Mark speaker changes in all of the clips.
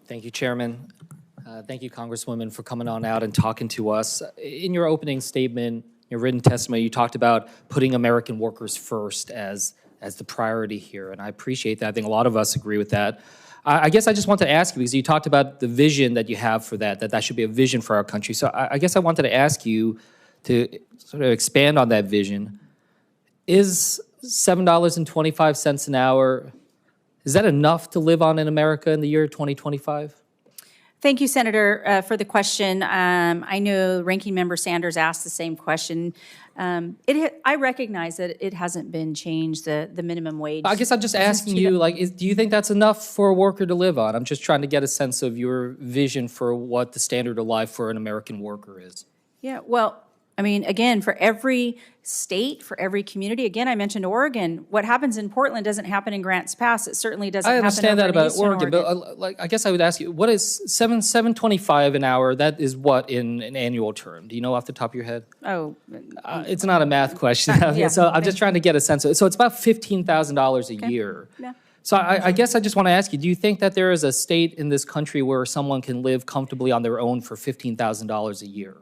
Speaker 1: Thank you, Chairman. Thank you, Congresswoman, for coming on out and talking to us. In your opening statement, your written testimony, you talked about putting American workers first as the priority here, and I appreciate that. I think a lot of us agree with that. I guess I just want to ask you, because you talked about the vision that you have for that should be a vision for our country. So I guess I wanted to ask you to sort of expand on that vision. Is $7.25 an hour, is that enough to live on in America in the year 2025?
Speaker 2: Thank you, Senator, for the question. I know Ranking Member Sanders asked the same question. I recognize that it hasn't been changed, the minimum wage.
Speaker 1: I guess I'm just asking you, do you think that's enough for a worker to live on? I'm just trying to get a sense of your vision for what the standard of life for an American worker is.
Speaker 2: Yeah, well, I mean, again, for every state, for every community, again, I mentioned Oregon. What happens in Portland doesn't happen in Grants Pass. It certainly doesn't happen over in Eastern Oregon.
Speaker 1: I understand that about Oregon, but I guess I would ask you, what is $7.25 an hour? That is what in an annual term? Do you know off the top of your head?
Speaker 2: Oh.
Speaker 1: It's not a math question.
Speaker 2: Yeah.
Speaker 1: So I'm just trying to get a sense of it. So it's about $15,000 a year.
Speaker 2: Yeah.
Speaker 1: So I guess I just want to ask you, do you think that there is a state in this country where someone can live comfortably on their own for $15,000 a year?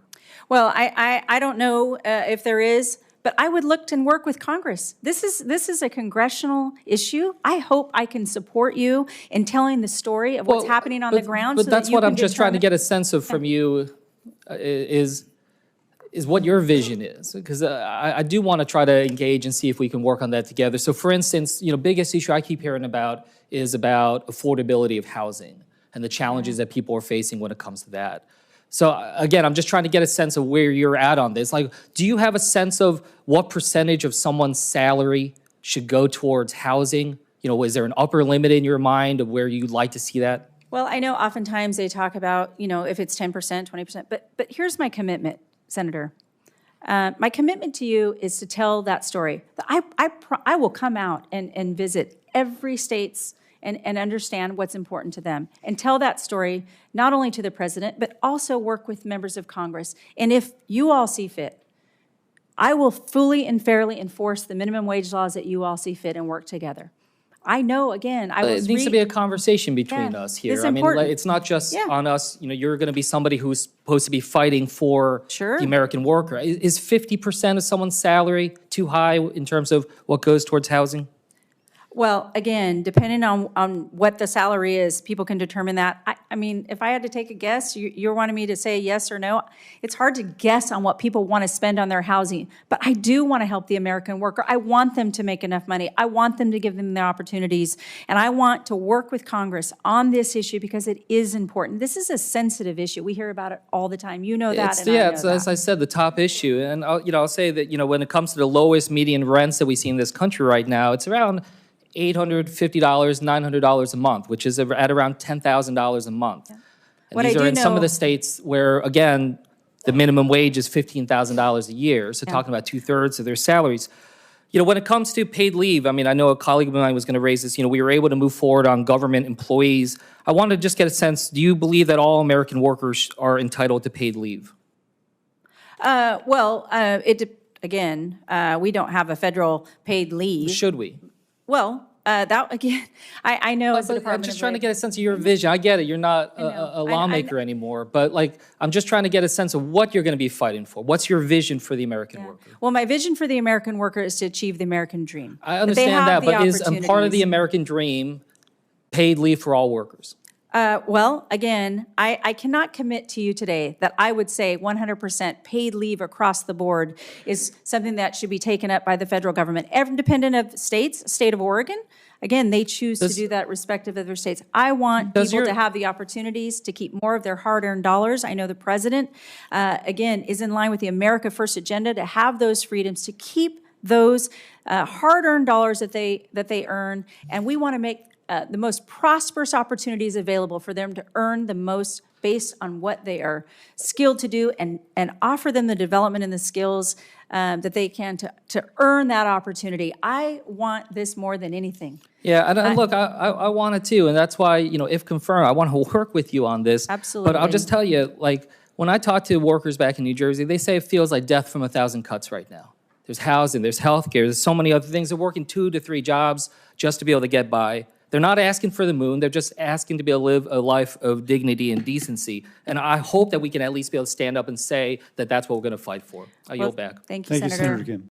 Speaker 2: Well, I don't know if there is, but I would look and work with Congress. This is a congressional issue. I hope I can support you in telling the story of what's happening on the ground.
Speaker 1: But that's what I'm just trying to get a sense of from you is what your vision is, because I do want to try to engage and see if we can work on that together. So, for instance, biggest issue I keep hearing about is about affordability of housing and the challenges that people are facing when it comes to that. So again, I'm just trying to get a sense of where you're at on this. Like, do you have a sense of what percentage of someone's salary should go towards housing? Is there an upper limit in your mind of where you'd like to see that?
Speaker 2: Well, I know oftentimes they talk about, if it's 10%, 20%, but here's my commitment, Senator. My commitment to you is to tell that story. I will come out and visit every state's and understand what's important to them and tell that story not only to the president, but also work with members of Congress. And if you all see fit, I will fully and fairly enforce the minimum wage laws that you all see fit and work together. I know, again, it
Speaker 1: needs to be a conversation between us here.
Speaker 2: It's important.
Speaker 1: It's not just on us. You're going to be somebody who's supposed to be fighting for the American worker. Is 50% of someone's salary too high in terms of what goes towards housing?
Speaker 2: Well, again, depending on what the salary is, people can determine that. I mean, if I had to take a guess, you're wanting me to say yes or no. It's hard to guess on what people want to spend on their housing, but I do want to help the American worker. I want them to make enough money. I want them to give them the opportunities, and I want to work with Congress on this issue because it is important. This is a sensitive issue. We hear about it all the time. You know that, and I know that.
Speaker 1: As I said, the top issue. And I'll say that, when it comes to the lowest median rents that we see in this country right now, it's around $850, $900 a month, which is at around $10,000 a month. Yeah. And these are in some of the states where, again, the minimum wage is $15,000 a year, so talking about 2/3 of their salaries. When it comes to paid leave, I know a colleague of mine was going to raise this, we were able to move forward on government employees. I wanted to just get a sense, do you believe that all American workers are entitled to paid leave?
Speaker 2: Again, we don't have a federal paid leave.
Speaker 1: Should we?
Speaker 2: Well, that again, I know as a Department
Speaker 1: I'm just trying to get a sense of your vision. I get it. You're not a lawmaker anymore, but I'm just trying to get a sense of what you're going to be fighting for. What's your vision for the American worker?
Speaker 2: Well, my vision for the American worker is to achieve the American dream.
Speaker 1: I understand that, but is part of the American dream paid leave for all workers?
Speaker 2: Well, again, I cannot commit to you today that I would say 100% paid leave across the board is something that should be taken up by the federal government. Independent of states, state of Oregon, again, they choose to do that respective of their states. I want people to have the opportunities to keep more of their hard-earned dollars. I know the president, again, is in line with the America First agenda to have those freedoms, to keep those hard-earned dollars that they earn, and we want to make the most prosperous opportunities available for them to earn the most based on what they are skilled to do, and offer them the development and the skills that they can to earn that opportunity. I want this more than anything.
Speaker 1: Yeah, and look, I want it too, and that's why, if confirmed, I want to work with you on this.
Speaker 2: Absolutely.
Speaker 1: But I'll just tell you, when I talk to workers back in New Jersey, they say it feels like death from a thousand cuts right now. There's housing, there's healthcare, there's so many other things. They're working 2 to 3 jobs just to be able to get by. They're not asking for the moon. They're just asking to be able to live a life of dignity and decency. And I hope that we can at least be able to stand up and say that that's what we're going to fight for. I yield back.
Speaker 2: Thank you,
Speaker 3: Thank you,
Speaker 2: Senator.
Speaker 3: Senator Kim.